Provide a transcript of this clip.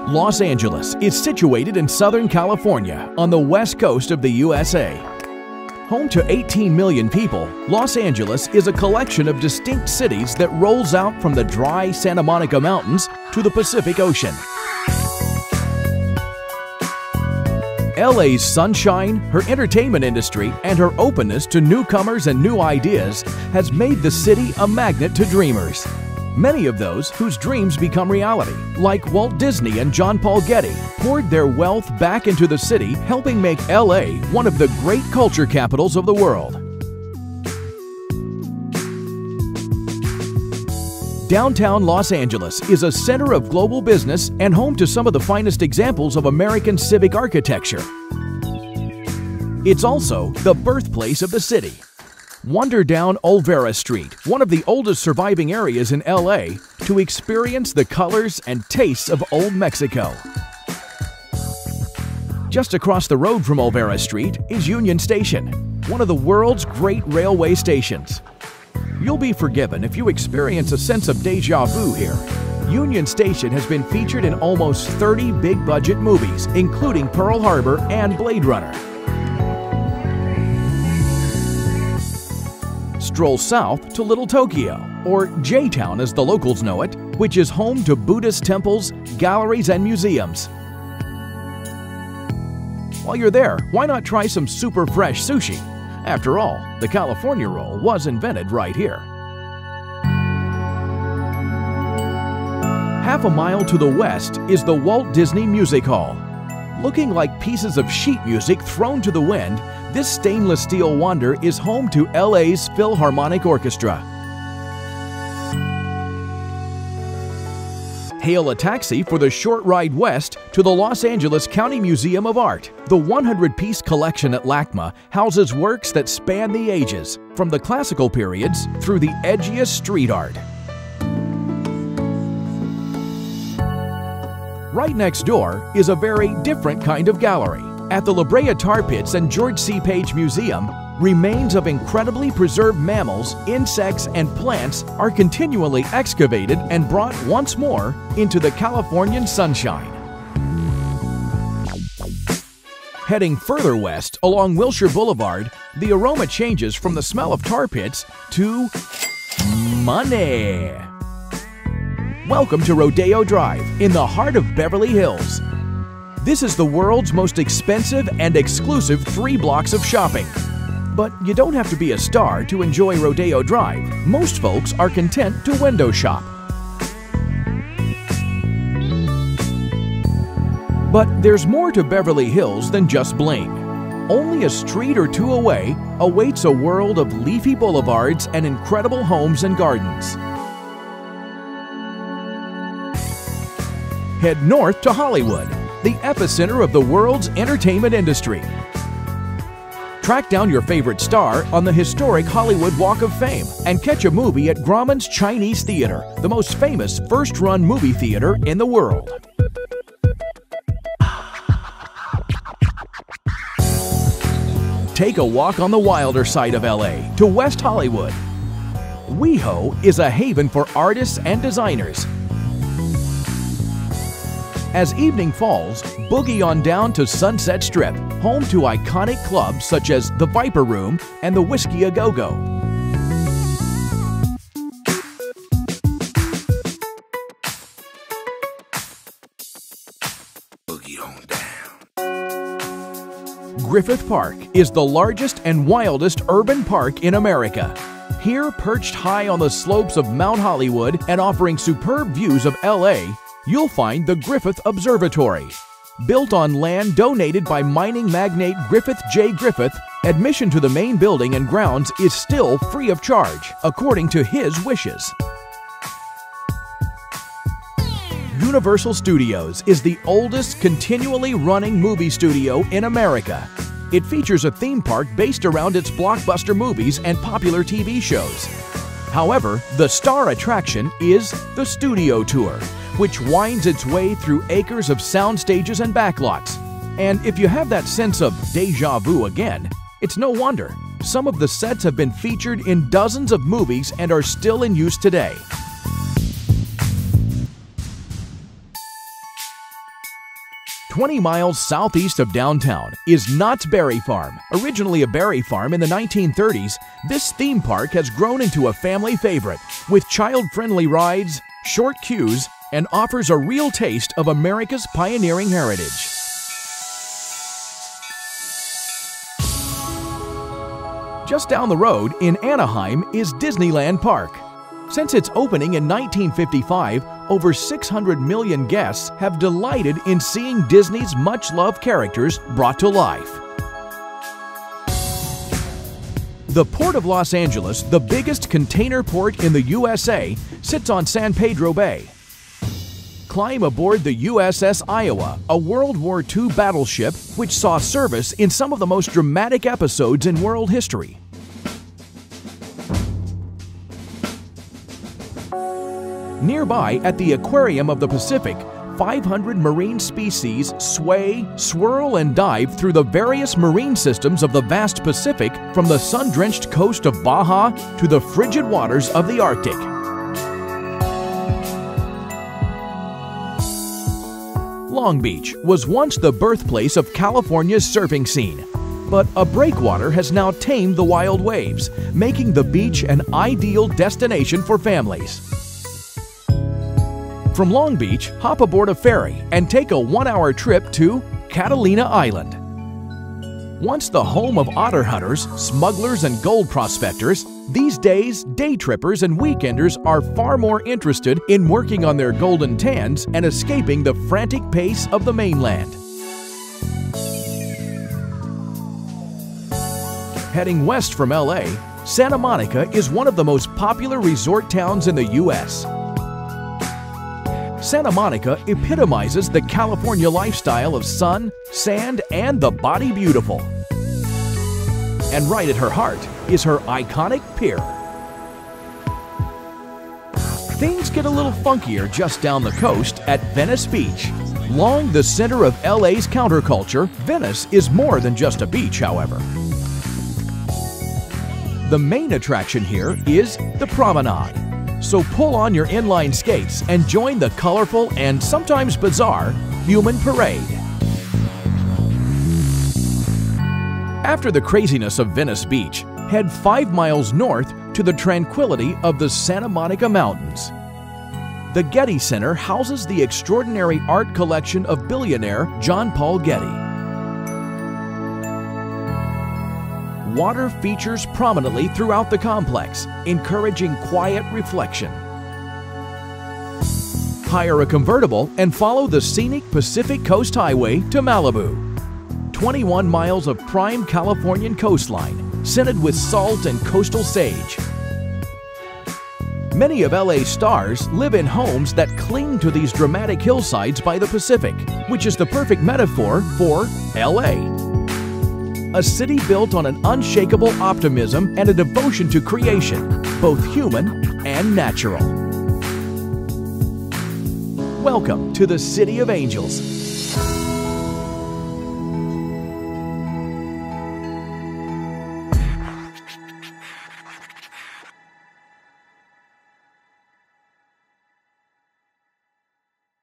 Los Angeles is situated in Southern California on the west coast of the USA. Home to 18 million people, Los Angeles is a collection of distinct cities that rolls out from the dry Santa Monica Mountains to the Pacific Ocean. LA's sunshine, her entertainment industry, and her openness to newcomers and new ideas has made the city a magnet to dreamers. Many of those whose dreams become reality, like Walt Disney and John Paul Getty, poured their wealth back into the city, helping make LA one of the great culture capitals of the world. Downtown Los Angeles is a center of global business and home to some of the finest examples of American civic architecture. It's also the birthplace of the city. Wander down Olvera Street, one of the oldest surviving areas in LA, to experience the colors and tastes of Old Mexico. Just across the road from Olvera Street is Union Station, one of the world's great railway stations. You'll be forgiven if you experience a sense of déjà vu here. Union Station has been featured in almost 30 big-budget movies, including Pearl Harbor and Blade Runner. Stroll south to Little Tokyo, or J-Town as the locals know it, which is home to Buddhist temples, galleries, and museums. While you're there, why not try some super fresh sushi? After all, the California roll was invented right here. Half a mile to the west is the Walt Disney Music Hall. Looking like pieces of sheet music thrown to the wind, this stainless steel wonder is home to LA's Philharmonic Orchestra. Hail a taxi for the short ride west to the Los Angeles County Museum of Art. The 100-piece collection at LACMA houses works that span the ages, from the classical periods through the edgiest street art. Right next door is a very different kind of gallery. At the La Brea Tar Pits and George C. Page Museum, remains of incredibly preserved mammals, insects, and plants are continually excavated and brought once more into the Californian sunshine. Heading further west along Wilshire Boulevard, the aroma changes from the smell of tar pits to money. Welcome to Rodeo Drive in the heart of Beverly Hills. This is the world's most expensive and exclusive 3 blocks of shopping. But you don't have to be a star to enjoy Rodeo Drive. Most folks are content to window shop. But there's more to Beverly Hills than just bling. Only a street or two away awaits a world of leafy boulevards and incredible homes and gardens. Head north to Hollywood, the epicenter of the world's entertainment industry. Track down your favorite star on the historic Hollywood Walk of Fame and catch a movie at Grauman's Chinese Theater, the most famous first-run movie theater in the world. Take a walk on the wilder side of LA to West Hollywood. WeHo is a haven for artists and designers. As evening falls, boogie on down to Sunset Strip, home to iconic clubs such as the Viper Room and the Whiskey A Go-Go. Boogie on down. Griffith Park is the largest and wildest urban park in America. Here, perched high on the slopes of Mount Hollywood and offering superb views of LA, you'll find the Griffith Observatory. Built on land donated by mining magnate Griffith J. Griffith, admission to the main building and grounds is still free of charge, according to his wishes. Universal Studios is the oldest continually running movie studio in America. It features a theme park based around its blockbuster movies and popular TV shows. However, the star attraction is the Studio Tour, which winds its way through acres of sound stages and backlots. And if you have that sense of déjà vu again, it's no wonder. Some of the sets have been featured in dozens of movies and are still in use today. 20 miles southeast of downtown is Knott's Berry Farm. Originally a berry farm in the 1930s, this theme park has grown into a family favorite with child-friendly rides, short queues, and offers a real taste of America's pioneering heritage. Just down the road in Anaheim is Disneyland Park. Since its opening in 1955, over 600 million guests have delighted in seeing Disney's much-loved characters brought to life. The Port of Los Angeles, the biggest container port in the USA, sits on San Pedro Bay. Climb aboard the USS Iowa, a World War II battleship which saw service in some of the most dramatic episodes in world history. Nearby, at the Aquarium of the Pacific, 500 marine species sway, swirl, and dive through the various marine systems of the vast Pacific, from the sun-drenched coast of Baja to the frigid waters of the Arctic. Long Beach was once the birthplace of California's surfing scene, but a breakwater has now tamed the wild waves, making the beach an ideal destination for families. From Long Beach, hop aboard a ferry and take a 1-hour trip to Catalina Island. Once the home of otter hunters, smugglers, and gold prospectors, these days, day trippers and weekenders are far more interested in working on their golden tans and escaping the frantic pace of the mainland. Heading west from LA, Santa Monica is one of the most popular resort towns in the U.S. Santa Monica epitomizes the California lifestyle of sun, sand, and the body beautiful. And right at her heart is her iconic pier. Things get a little funkier just down the coast at Venice Beach. Long the center of LA's counterculture, Venice is more than just a beach, however. The main attraction here is the promenade. So pull on your inline skates and join the colorful and sometimes bizarre human parade. After the craziness of Venice Beach, head 5 miles north to the tranquility of the Santa Monica Mountains. The Getty Center houses the extraordinary art collection of billionaire John Paul Getty. Water features prominently throughout the complex, encouraging quiet reflection. Hire a convertible and follow the scenic Pacific Coast Highway to Malibu. 21 miles of prime Californian coastline, scented with salt and coastal sage. Many of LA's stars live in homes that cling to these dramatic hillsides by the Pacific, which is the perfect metaphor for LA. A city built on an unshakable optimism and a devotion to creation, both human and natural. Welcome to the City of Angels.